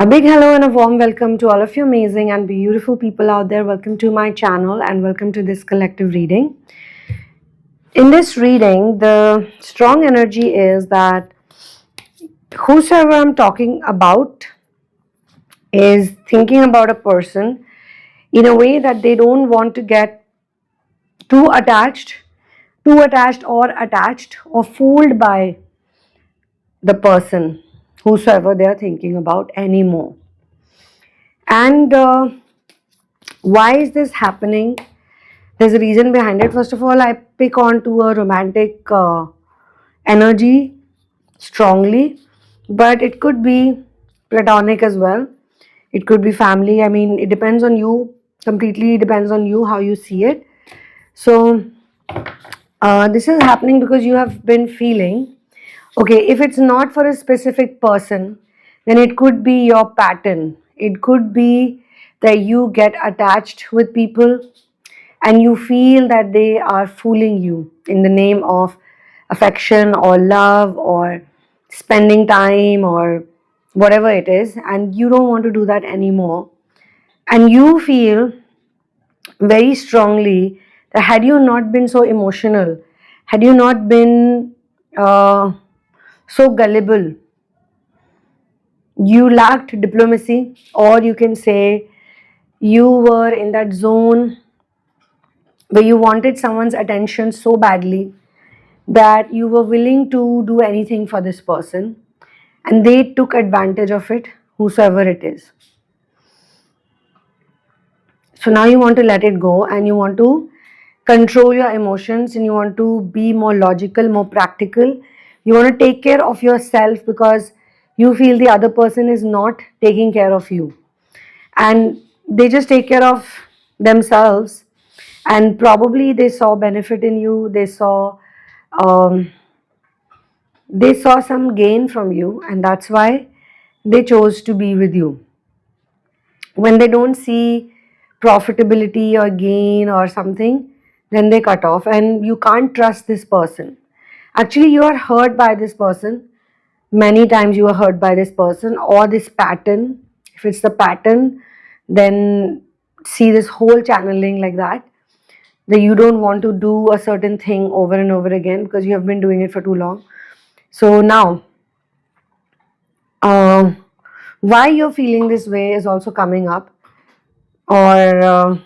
A big hello and a warm welcome to all of you amazing and beautiful people out there. Welcome to my channel and welcome to this collective reading. In this reading, the strong energy is that whosoever I'm talking about is thinking about a person in a way that they don't want to get too attached or fooled by the person whosoever they are thinking about anymore. And why is this happening? There's a reason behind it. First of all, I pick on to a romantic energy strongly, but it could be platonic as well. It could be family. I mean, it depends on you, completely depends on you how you see it. So, this is happening because you have been feeling, okay, if it's not for a specific person, then it could be your pattern. It could be that you get attached with people and you feel that they are fooling you in the name of affection or love or spending time or whatever it is, and you don't want to do that anymore, and you feel very strongly that had you not been so emotional, had you not been so gullible, you lacked diplomacy, or you can say you were in that zone where you wanted someone's attention so badly that you were willing to do anything for this person and they took advantage of it, whosoever it is. So now you want to let it go and you want to control your emotions and you want to be more logical, more practical. You want to take care of yourself because you feel the other person is not taking care of you, and they just take care of themselves, and probably they saw benefit in you, um, they saw some gain from you, and that's why they chose to be with you. When they don't see profitability or gain or something, then they cut off, and you can't trust this person. Actually, you are hurt by this person. Many times you are hurt by this person or this pattern. If it's the pattern, then see this whole channeling like that you don't want to do a certain thing over and over again because you have been doing it for too long. So now, why you're feeling this way is also coming up, or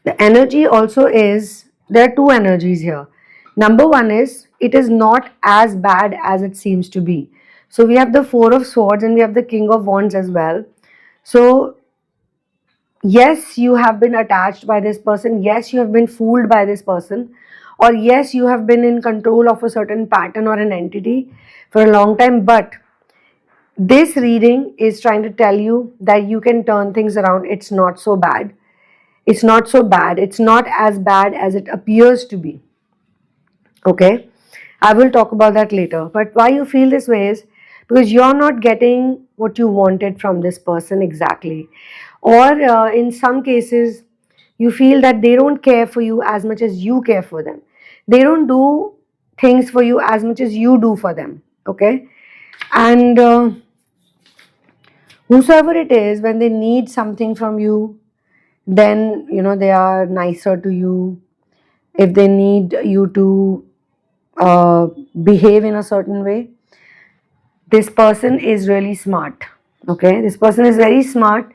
the energy also is, there are two energies here. Number one is, it is not as bad as it seems to be. So we have the Four of Swords and we have the King of Wands as well. So yes, you have been attached by this person, yes, you have been fooled by this person, or yes, you have been in control of a certain pattern or an entity for a long time, but this reading is trying to tell you that you can turn things around. It's not so bad. It's not so bad. It's not as bad as it appears to be. Okay? I will talk about that later. But why you feel this way is because you're not getting what you wanted from this person exactly. Or in some cases, you feel that they don't care for you as much as you care for them. They don't do things for you as much as you do for them. Okay? And whosoever it is, when they need something from you, then they are nicer to you. If they need you to behave in a certain way, this person is really smart. Okay, this person is very smart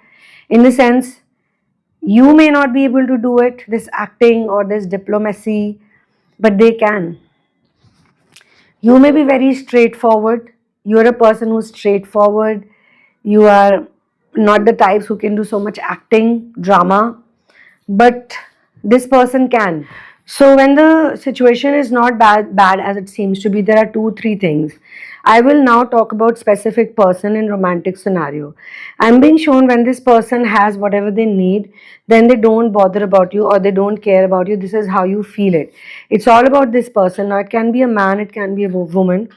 in the sense you may not be able to do it, this acting or this diplomacy, but they can. You may be very straightforward. You are a person who's straightforward. You are not the types who can do so much acting, drama, but this person can. So when the situation is not bad as it seems to be, there are two, three things. I will now talk about specific person in romantic scenario. I'm being shown when this person has whatever they need, then they don't bother about you or they don't care about you. This is how you feel it. It's all about this person. Now it can be a man, it can be a woman,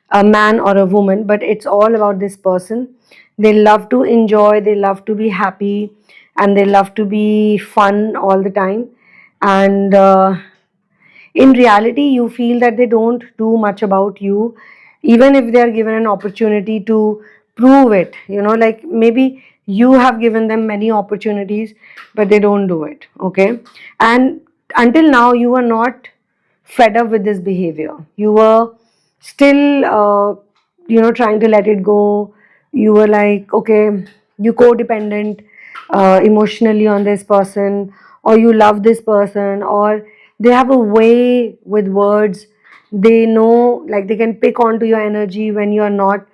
a man or a woman, but it's all about this person. They love to enjoy, they love to be happy, and they love to be fun all the time. And in reality, you feel that they don't do much about you. even if they are given an opportunity to prove it, like maybe you have given them many opportunities, but they don't do it. Okay, and until now you were not fed up with this behavior. You were still trying to let it go. You were like, okay, you codependent emotionally on this person, or you love this person, or they have a way with words. They know, like, they can pick onto your energy when you are not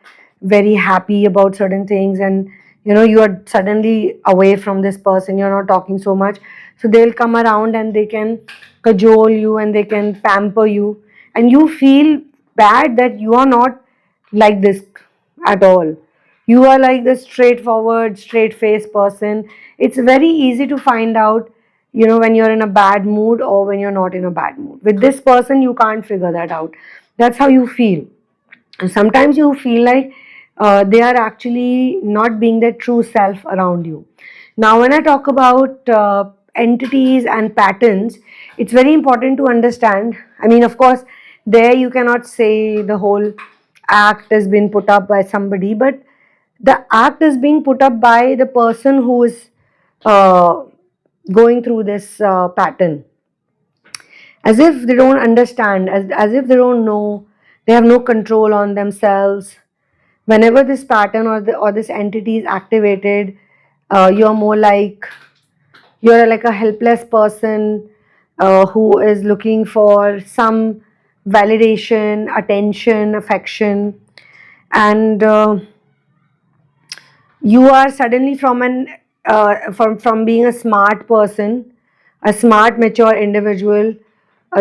very happy about certain things, and you are suddenly away from this person, you're not talking so much, so they'll come around and they can cajole you and they can pamper you, and you feel bad that you are not like this at all. You are like the straightforward, straight faced person. It's very easy to find out, when you're in a bad mood or when you're not in a bad mood. With this person, you can't figure that out. That's how you feel. And sometimes you feel like they are actually not being their true self around you. Now, when I talk about entities and patterns, it's very important to understand. I mean, of course, there you cannot say the whole act has been put up by somebody, but the act is being put up by the person who is uh, going through this pattern, as if they don't understand, as if they don't know, they have no control on themselves. Whenever this pattern or this entity is activated, you're more like, you're like a helpless person who is looking for some validation, attention, affection, and you are suddenly from being a smart person, a smart, mature individual,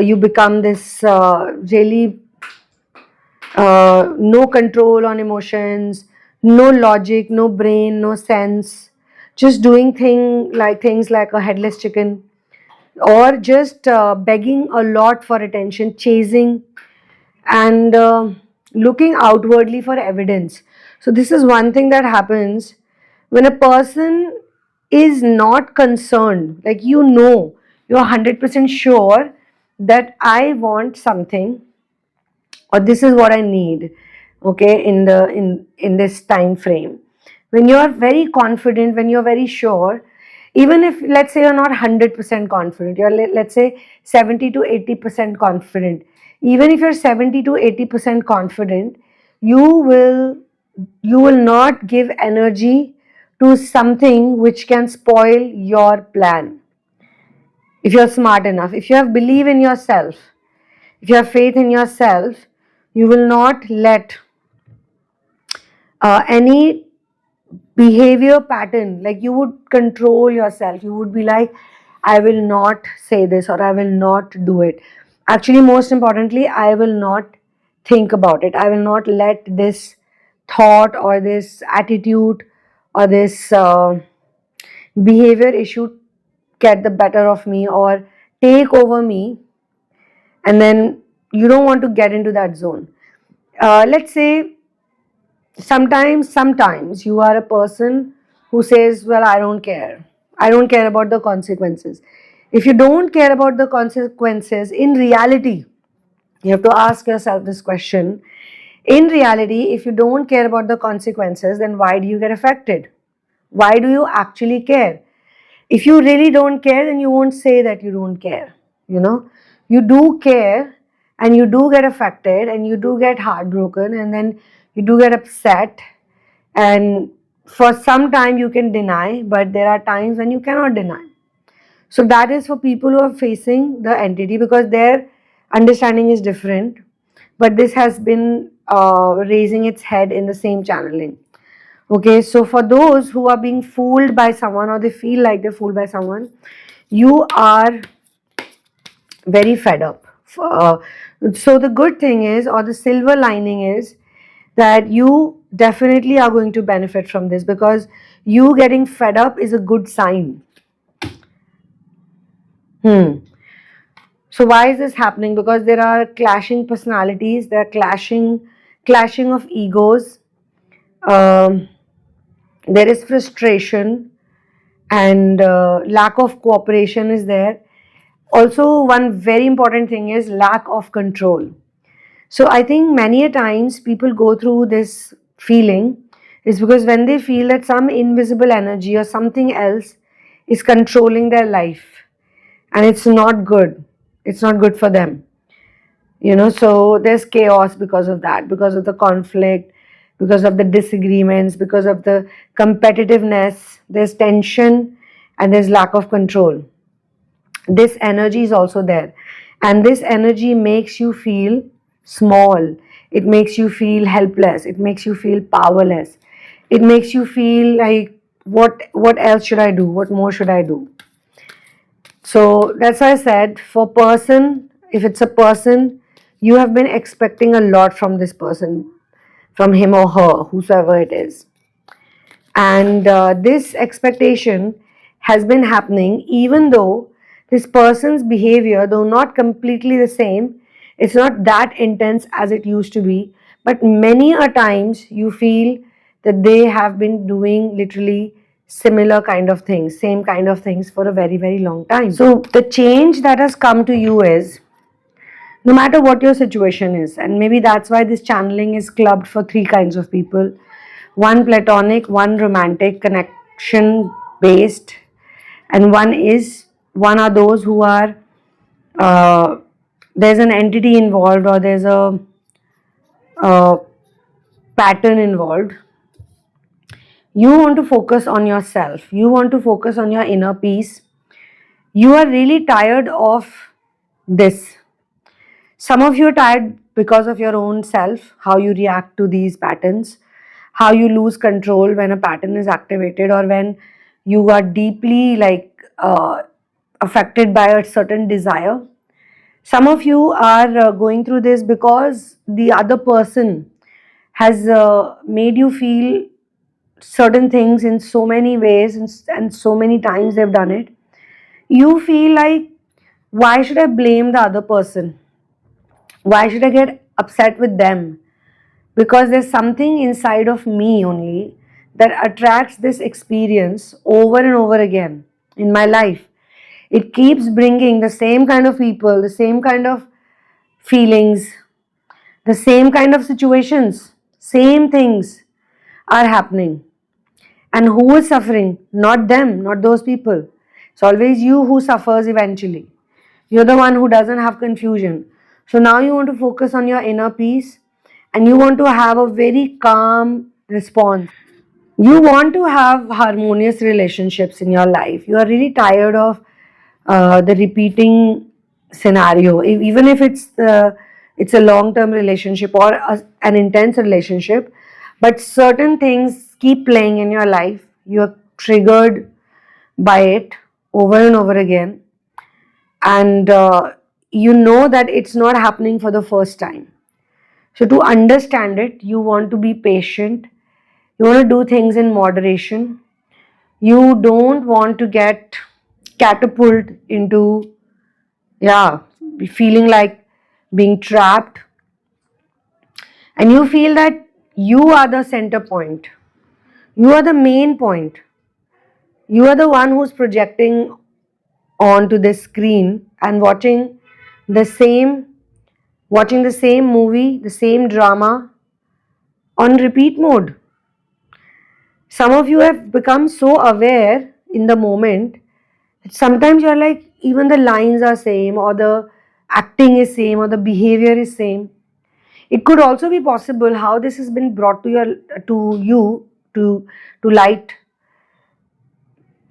you become this really no control on emotions, no logic, no brain, no sense, just doing things like a headless chicken, or just begging a lot for attention, chasing, and looking outwardly for evidence. So this is one thing that happens when a person is not concerned, like, you're 100% sure that I want something, or this is what I need, okay, in this time frame. When you are very confident, when you're very sure, even if, let's say, you're not 100% confident, you're, let's say, 70 to 80% confident. Even if you're 70 to 80% confident, you will you will not give energy to something which can spoil your plan. If you're smart enough, if you have belief in yourself, if you have faith in yourself, you will not let any behavior pattern, like, you would control yourself. You would be like, I will not say this, or I will not do it. Actually, most importantly, I will not think about it. I will not let this thought or this attitude or this behavior issue get the better of me or take over me. And then you don't want to get into that zone. Let's say sometimes you are a person who says, well, I don't care about the consequences. If you don't care about the consequences, in reality, you have to ask yourself this question. In reality, if you don't care about the consequences, then why do you get affected? Why do you actually care? If you really don't care, then you won't say that you don't care. You do care, and you do get affected, and you do get heartbroken, and then you do get upset, and for some time you can deny, but there are times when you cannot deny. So that is for people who are facing the entity, because their understanding is different, but this has been raising its head in the same channeling. Okay, so for those who are being fooled by someone, or they feel like they're fooled by someone, you are very fed up. So the good thing is, or the silver lining is, that you definitely are going to benefit from this, because you getting fed up is a good sign. So why is this happening? Because there are clashing personalities, there are clashing of egos, um, there is frustration, and lack of cooperation is there. Also, one very important thing is lack of control. So I think many a times people go through this feeling is because when they feel that some invisible energy or something else is controlling their life, and it's not good. It's not good for them. So there's chaos because of that, because of the conflict, because of the disagreements, because of the competitiveness. There's tension and there's lack of control. This energy is also there, and this energy makes you feel small. It makes you feel helpless. It makes you feel powerless. It makes you feel like, what else should I do? What more should I do? So that's why I said, for person, if it's a person, you have been expecting a lot from this person, from him or her, whosoever it is. And this expectation has been happening even though this person's behavior, though not completely the same, it's not that intense as it used to be, but many a times you feel that they have been doing literally similar kind of things, same kind of things for a very, very long time. So the change that has come to you is, no matter what your situation is, and maybe that's why this channeling is clubbed for three kinds of people: one platonic, one romantic connection based, and one are those who are uh, there's an entity involved, or there's a pattern involved. You want to focus on yourself, you want to focus on your inner peace. You are really tired of this. Some of you are tired because of your own self, how you react to these patterns, how you lose control when a pattern is activated, or when you are deeply affected by a certain desire. Some of you are going through this because the other person has made you feel certain things in so many ways, and so many times they've done it. You feel like, why should I blame the other person? Why should I get upset with them? Because there's something inside of me only that attracts this experience over and over again in my life. It keeps bringing the same kind of people, the same kind of feelings, the same kind of situations, same things are happening. And who is suffering? Not them, not those people. It's always you who suffers eventually. You're the one who doesn't have confusion. So now you want to focus on your inner peace, and you want to have a very calm response. You want to have harmonious relationships in your life. You are really tired of the repeating scenario. Even if it's a long-term relationship or an intense relationship, but certain things keep playing in your life. You are triggered by it over and over again, and you know that it's not happening for the first time. So to understand it, you want to be patient. You want to do things in moderation. You don't want to get catapulted into, feeling like being trapped. And you feel that you are the center point. You are the main point. You are the one who's projecting onto the screen and the same watching the same movie, the same drama on repeat mode. Some of you have become so aware in the moment that sometimes you're like, even the lines are same, or the acting is same, or the behavior is same. It could also be possible how this has been brought to light,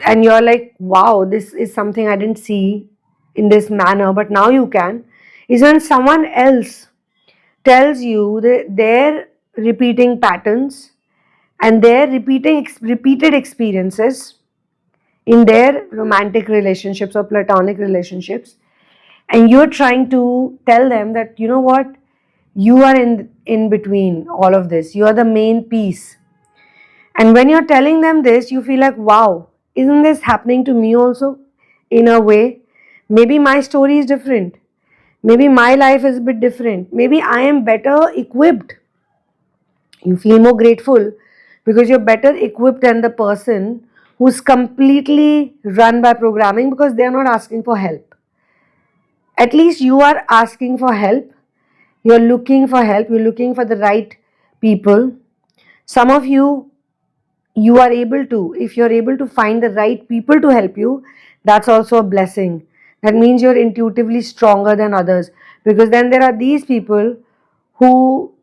and you're like, wow, this is something I didn't see in this manner, but now you can. Is when someone else tells you that they're repeating patterns and they're repeated experiences in their romantic relationships or platonic relationships, and you're trying to tell them that, you know what, you are in between all of this, you are the main piece. And when you're telling them this, you feel like, wow, isn't this happening to me also in a way? Maybe my story is different, maybe my life is a bit different, maybe I am better equipped. You feel more grateful because you're better equipped than the person who's completely run by programming, because they're not asking for help. At least you are asking for help, You're looking for help, you're looking for the right people. Some of you, you are able to, if you're able to find the right people to help you, that's also a blessing. That means you're intuitively stronger than others, because then there are these people who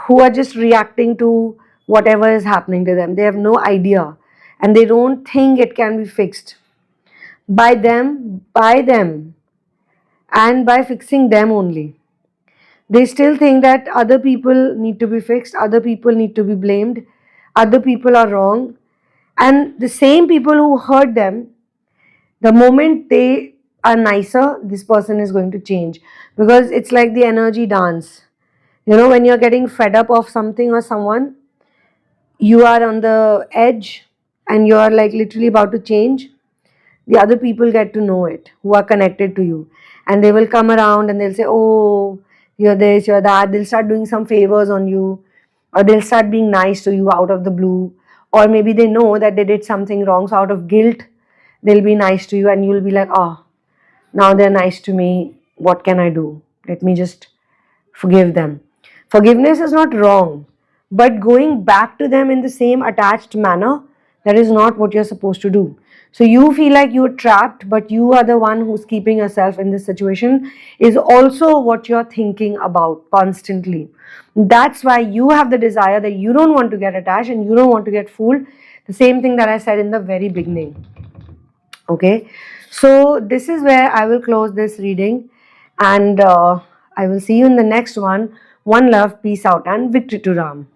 are just reacting to whatever is happening to them. They have no idea and they don't think it can be fixed by them and by fixing them only. They still think that other people need to be fixed, other people need to be blamed, other people are wrong. And the same people who hurt them, the moment they are nicer, this person is going to change. Because it's like the energy dance. You know, when you're getting fed up of something or someone, you are on the edge and you are like literally about to change. The other people get to know it, who are connected to you, and they will come around and they'll say, oh, you're this, you're that. They'll start doing some favors on you, or they'll start being nice to you out of the blue, or maybe they know that they did something wrong, so out of guilt they'll be nice to you, and you'll be like, oh, now they're nice to me, what can I do? Let me just forgive them. Forgiveness is not wrong, but going back to them in the same attached manner, that is not what you're supposed to do. So you feel like you're trapped, but you are the one who's keeping yourself in this situation, is also what you're thinking about constantly. That's why you have the desire that you don't want to get attached and you don't want to get fooled. The same thing that I said in the very beginning. Okay, so this is where I will close this reading, and I will see you in the next one. One love, peace out, and victory to Ram.